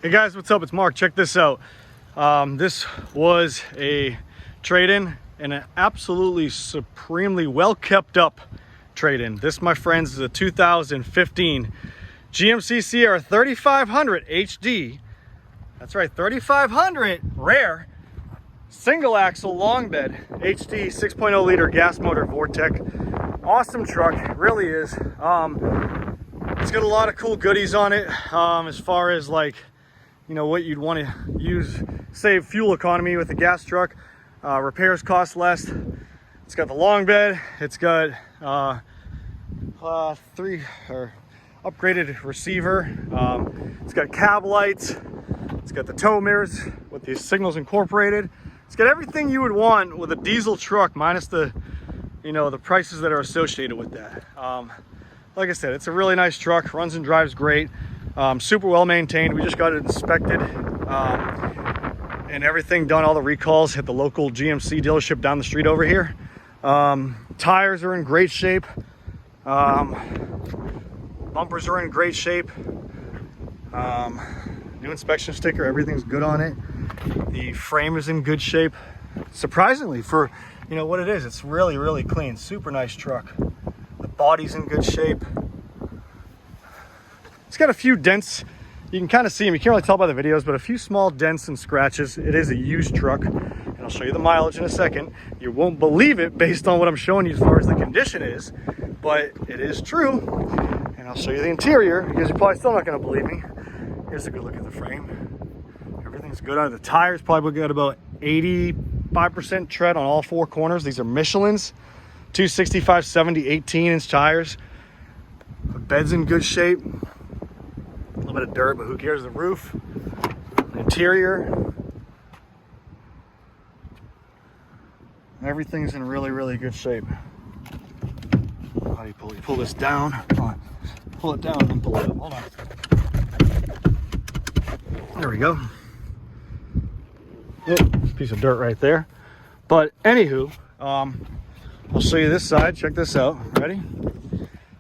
Hey guys, what's up? It's Mark. Check this out. This was a trade-in and an absolutely supremely well kept up trade-in. This, my friends, is a 2015 GMC Sierra 3500 HD. That's right, 3500 rare single axle long bed HD 6.0 liter gas motor Vortec. Awesome truck, it really is. It's got a lot of cool goodies on it, as far as like, you know, what you'd want to use, save fuel economy with a gas truck. Repairs cost less. It's got the long bed. It's got upgraded receiver. It's got cab lights. It's got the tow mirrors with these signals incorporated. It's got everything you would want with a diesel truck, minus the, you know, the prices that are associated with that. Like I said, it's a really nice truck. Runs and drives great. Super well maintained. We just got it inspected and everything done, all the recalls at the local GMC dealership down the street over here. Tires are in great shape. Bumpers are in great shape. New inspection sticker, everything's good on it. The frame is in good shape. Surprisingly, for, you know, what it is, it's really, really clean. Super nice truck. The body's in good shape. It's got a few dents. You can kind of see them. You can't really tell by the videos, but a few small dents and scratches. It is a used truck, and I'll show you the mileage in a second. You won't believe it based on what I'm showing you as far as the condition is, but it is true. And I'll show you the interior because you're probably still not going to believe me. Here's a good look at the frame. Everything's good on it. The tires probably got about 85% tread on all four corners. These are Michelin's 265, 70, 18-inch tires. The bed's in good shape. A little bit of dirt, but who cares? The roof, interior, everything's in really, really good shape. How do you pull? You pull this down. Come on. Pull it down and then pull it up. Hold on. There we go. Oh, piece of dirt right there. But anywho, I'll show you this side. Check this out. Ready?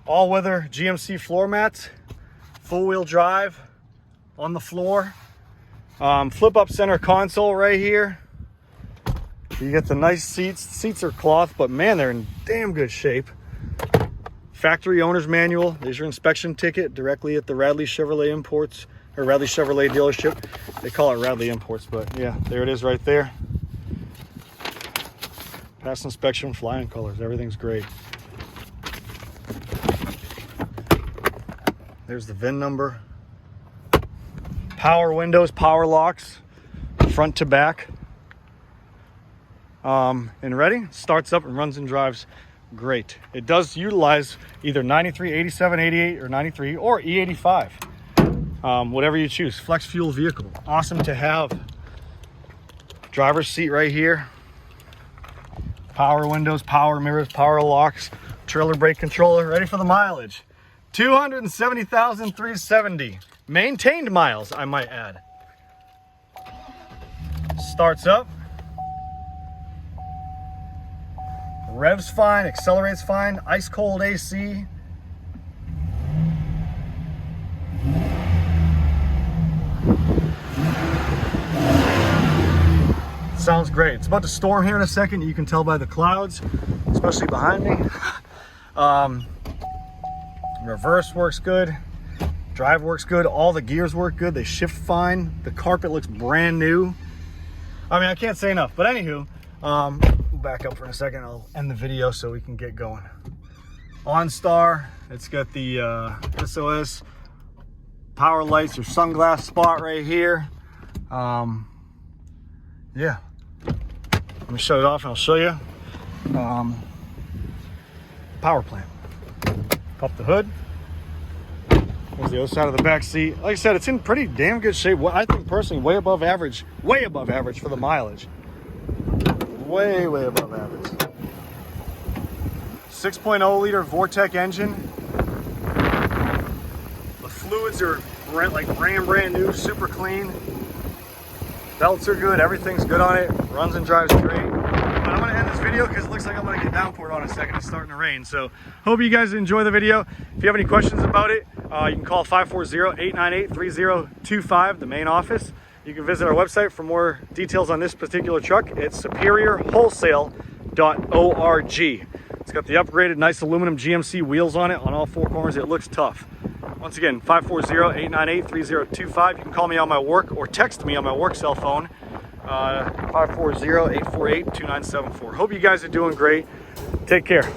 All-weather GMC floor mats. Full-wheel drive on the floor. Flip-up center console right here. You get the nice seats. The seats are cloth, but man, they're in damn good shape. Factory owner's manual. There's your inspection ticket directly at the Radley Chevrolet Imports, or Radley Chevrolet dealership. They call it Radley Imports, but yeah, there it is right there. Past inspection, flying colors, everything's great. There's the VIN number. Power windows, power locks, front to back. And ready? Starts up and runs and drives great. It does utilize either 93, 87, 88, or 93, or E85. Whatever you choose. Flex fuel vehicle. Awesome to have. Driver's seat right here. Power windows, power mirrors, power locks, trailer brake controller. Ready for the mileage. 270,370 maintained miles, I might add. Starts up. Revs fine, accelerates fine, ice cold AC. Sounds great. It's about to storm here in a second. You can tell by the clouds, especially behind me. Reverse works good. Drive works good. All the gears work good. They shift fine. The carpet looks brand new. I mean, I can't say enough. But anywho, we'll back up for a second. I'll end the video so we can get going. OnStar. It's got the SOS power lights, your sunglass spot right here. Yeah. Let me shut it off and I'll show you. Power plant. Pop the hood. There's the other side of the back seat. Like I said, it's in pretty damn good shape. I think personally way above average for the mileage. Way above average. 6.0 liter Vortec engine. The fluids are like brand new, super clean. Belts are good, everything's good on it. Runs and drives great. But I'm going to end this video because it looks like I'm going to get downpoured on in a second. It's starting to rain. So hope you guys enjoy the video. If you have any questions about it, you can call 540-898-3025, the main office. You can visit our website for more details on this particular truck. It's superiorwholesale.org. It's got the upgraded nice aluminum GMC wheels on it on all four corners. It looks tough. Once again, 540-898-3025. You can call me on my work or text me on my work cell phone, 540-848-2974. Hope you guys are doing great. Take care.